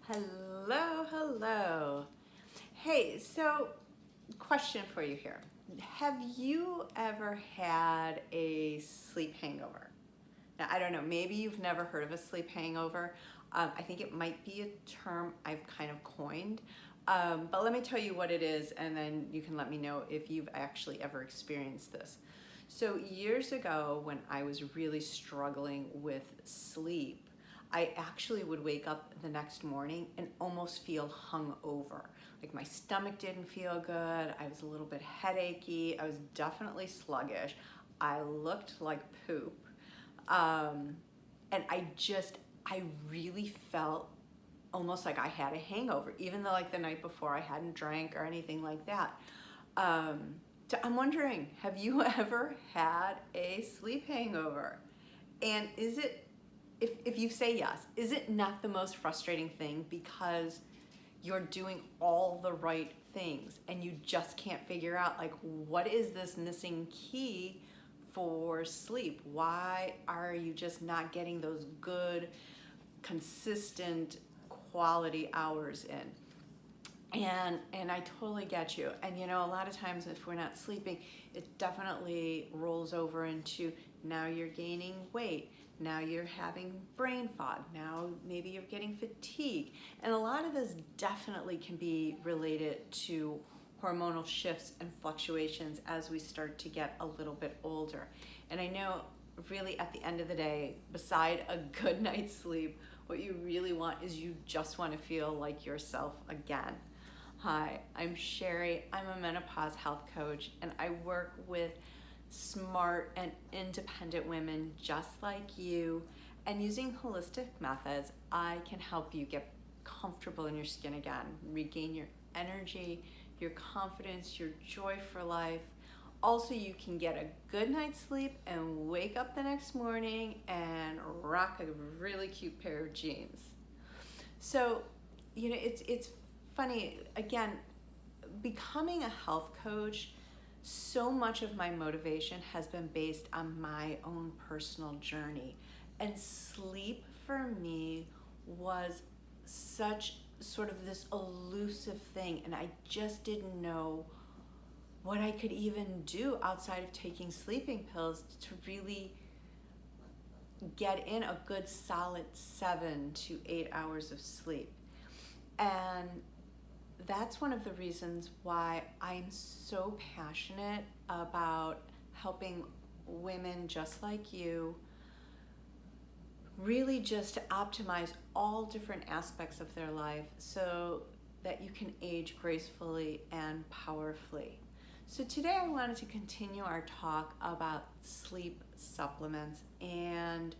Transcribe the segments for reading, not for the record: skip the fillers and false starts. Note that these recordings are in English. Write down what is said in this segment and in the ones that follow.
Hello. Hey, so question for you here. Have you ever had a sleep hangover? Now, I don't know, maybe you've never heard of a sleep hangover. I think it might be a term I've kind of coined. But let me tell you what it is, and then you can let me know if you've actually ever experienced this. So years ago, when I was really struggling with sleep, I actually would wake up the next morning and almost feel hungover. Like my stomach didn't feel good. I was a little bit headachy. I was definitely sluggish. I looked like poop. And I really felt almost like I had a hangover, even though like the night before I hadn't drank or anything like that. So I'm wondering, have you ever had a sleep hangover? And if you say yes, is it not the most frustrating thing because you're doing all the right things and you just can't figure out like what is this missing key for sleep? Why are you just not getting those good, consistent quality hours in? And I totally get you. And you know, a lot of times if we're not sleeping, it definitely rolls over into now you're gaining weight. Now you're having brain fog. Now maybe you're getting fatigue. And a lot of this definitely can be related to hormonal shifts and fluctuations as we start to get a little bit older. And I know really at the end of the day, beside a good night's sleep, what you really want is you just want to feel like yourself again. Hi, I'm Sherry. I'm a menopause health coach, and I work with smart and independent women just like you. And using holistic methods, I can help you get comfortable in your skin again, regain your energy, your confidence, your joy for life. Also, you can get a good night's sleep and wake up the next morning and rock a really cute pair of jeans. So, you know, it's funny, again, becoming a health coach, so much of my motivation has been based on my own personal journey. And sleep for me was such sort of this elusive thing, and I just didn't know what I could even do outside of taking sleeping pills to really get in a good solid 7 to 8 hours of sleep. And that's one of the reasons why I'm so passionate about helping women just like you really just to optimize all different aspects of their life so that you can age gracefully and powerfully. So today I wanted to continue our talk about sleep supplements and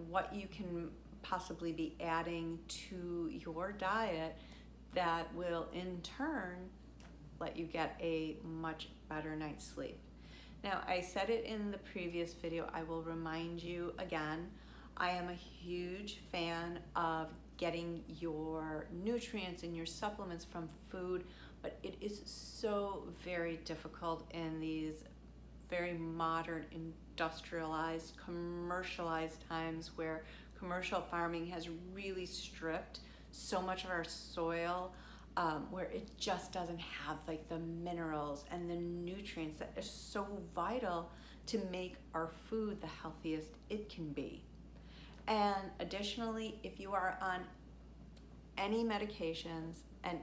what you can possibly be adding to your diet that will in turn let you get a much better night's sleep. Now, I said it in the previous video, I will remind you again, I am a huge fan of getting your nutrients and your supplements from food, but it is so very difficult in these very modern, industrialized, commercialized times where commercial farming has really stripped so much of our soil, where it just doesn't have like the minerals and the nutrients that are so vital to make our food the healthiest it can be. And additionally, if you are on any medications, and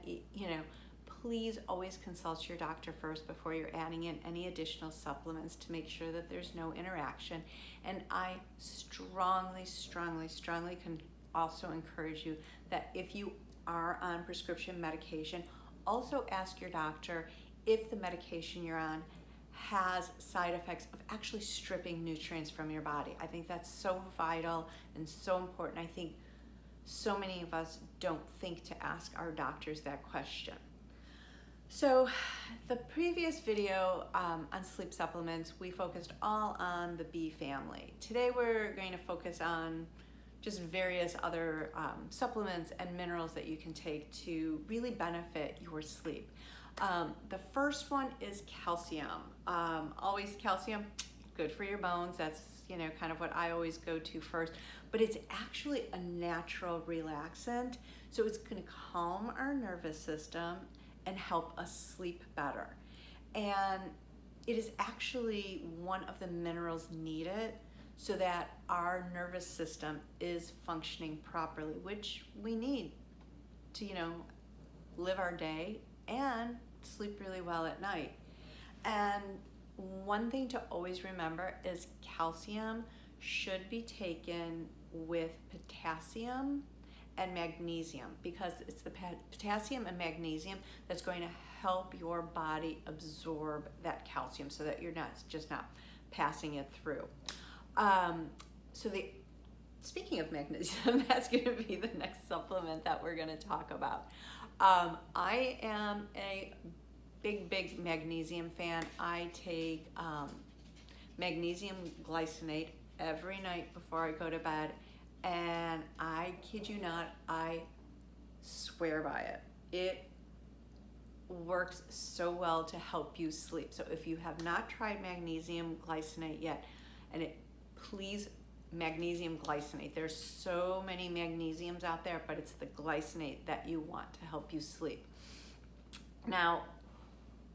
please always consult your doctor first before you're adding in any additional supplements to make sure that there's no interaction. And I strongly can also encourage you that if you are on prescription medication, also ask your doctor if the medication you're on has side effects of actually stripping nutrients from your body. I think that's so vital and so important. I think so many of us don't think to ask our doctors that question. So the previous video on sleep supplements, we focused all on the B family. Today we're going to focus on just various other supplements and minerals that you can take to really benefit your sleep. The first one is calcium. Always calcium, good for your bones. That's kind of what I always go to first. but it's actually a natural relaxant. So it's going to calm our nervous system and help us sleep better. And it is actually one of the minerals needed so that our nervous system is functioning properly, which we need to, live our day and sleep really well at night. And one thing to always remember is calcium should be taken with potassium and magnesium, because it's the potassium and magnesium that's going to help your body absorb that calcium so that you're just not passing it through. Speaking of magnesium, that's going to be the next supplement that we're going to talk about. I am a big magnesium fan. I take magnesium glycinate every night before I go to bed, and I kid you not, I swear by it. It works so well to help you sleep. So if you have not tried magnesium glycinate yet, please, magnesium glycinate. There's so many magnesiums out there, but it's the glycinate that you want to help you sleep. Now,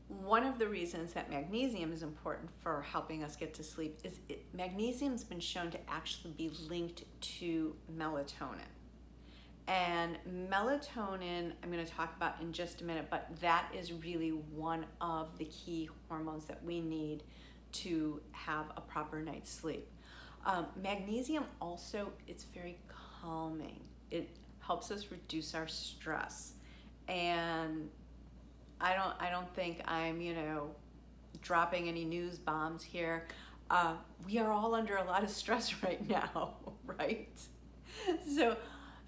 one of the reasons that magnesium is important for helping us get to sleep is magnesium's been shown to actually be linked to melatonin. And melatonin, I'm going to talk about in just a minute, but that is really one of the key hormones that we need to have a proper night's sleep. Magnesium also, it's very calming. It helps us reduce our stress. And I don't think I'm, dropping any news bombs here. We are all under a lot of stress right now, right? So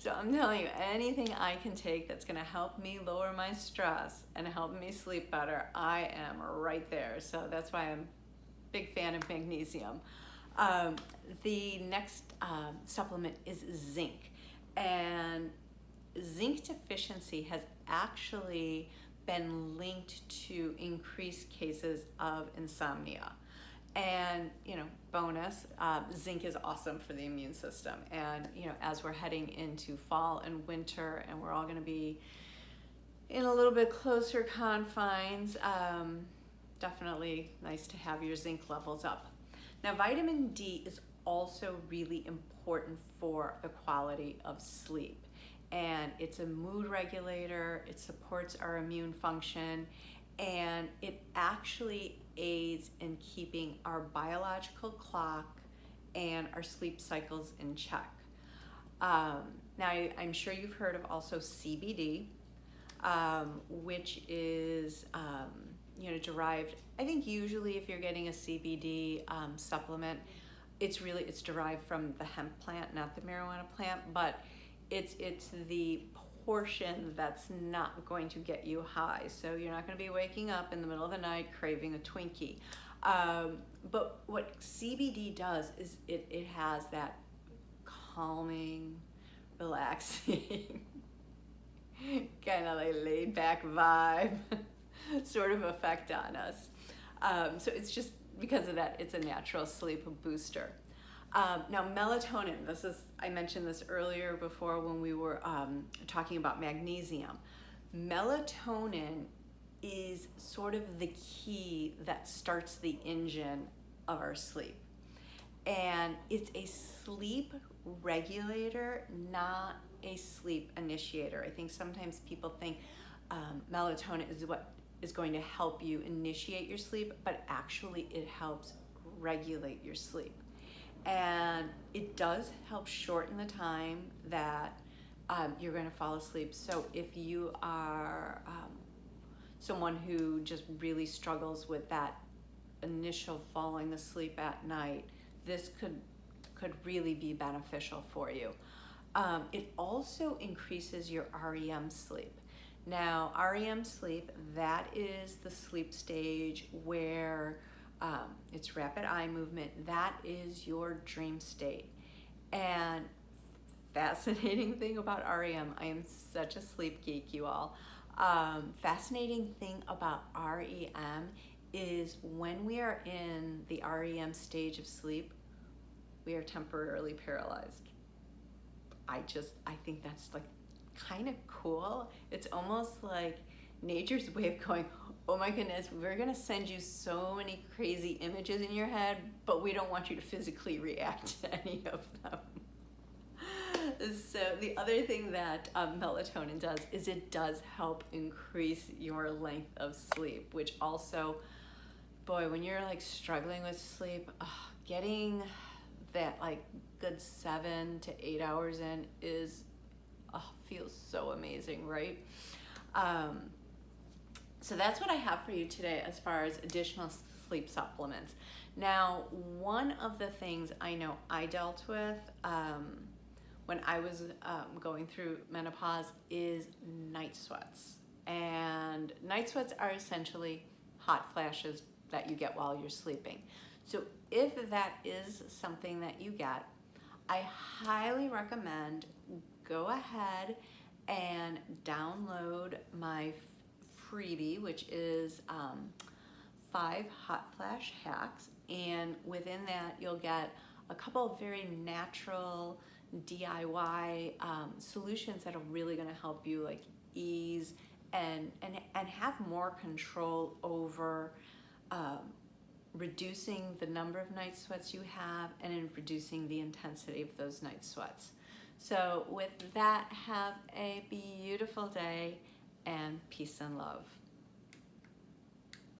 I'm telling you, anything I can take that's going to help me lower my stress and help me sleep better, I am right there. So that's why I'm a big fan of magnesium. The next supplement is zinc. And zinc deficiency has actually been linked to increased cases of insomnia. And, bonus, zinc is awesome for the immune system. And, as we're heading into fall and winter and we're all going to be in a little bit closer confines, definitely nice to have your zinc levels up. Now, vitamin D is also really important for the quality of sleep. And it's a mood regulator, it supports our immune function, and it actually aids in keeping our biological clock and our sleep cycles in check. Now, I'm sure you've heard of also CBD, which is derived, I think usually if you're getting a CBD supplement, it's derived from the hemp plant, not the marijuana plant, but it's the portion that's not going to get you high. So you're not going to be waking up in the middle of the night craving a Twinkie. But what CBD does is it has that calming, relaxing, kind of like laid back vibe sort of effect on us. So it's just because of that, it's a natural sleep booster. Now, melatonin, I mentioned this earlier before when we were talking about magnesium. Melatonin is sort of the key that starts the engine of our sleep. And it's a sleep regulator, not a sleep initiator. I think sometimes people think melatonin is what is going to help you initiate your sleep, but actually it helps regulate your sleep. And it does help shorten the time that you're going to fall asleep. So if you are someone who just really struggles with that initial falling asleep at night, this could really be beneficial for you. It also increases your REM sleep. Now, REM sleep, that is the sleep stage where it's rapid eye movement. That is your dream state. And fascinating thing about REM, I am such a sleep geek, you all. Fascinating thing about REM is when we are in the REM stage of sleep, we are temporarily paralyzed. I think that's like kind of cool. It's almost like nature's way of going, oh my goodness, we're gonna send you so many crazy images in your head, but we don't want you to physically react to any of them. So the other thing that melatonin does is it does help increase your length of sleep, which also, boy, when you're like struggling with sleep, getting that like good 7 to 8 hours in is feels so amazing, right? So that's what I have for you today as far as additional sleep supplements. Now, one of the things I know I dealt with when I was going through menopause is night sweats. And night sweats are essentially hot flashes that you get while you're sleeping. So if that is something that you get, I highly recommend go ahead and download my freebie, which is 5 hot flash hacks. And within that, you'll get a couple of very natural DIY solutions that are really going to help you like ease and have more control over reducing the number of night sweats you have and in reducing the intensity of those night sweats. So with that, have a beautiful day and peace and love.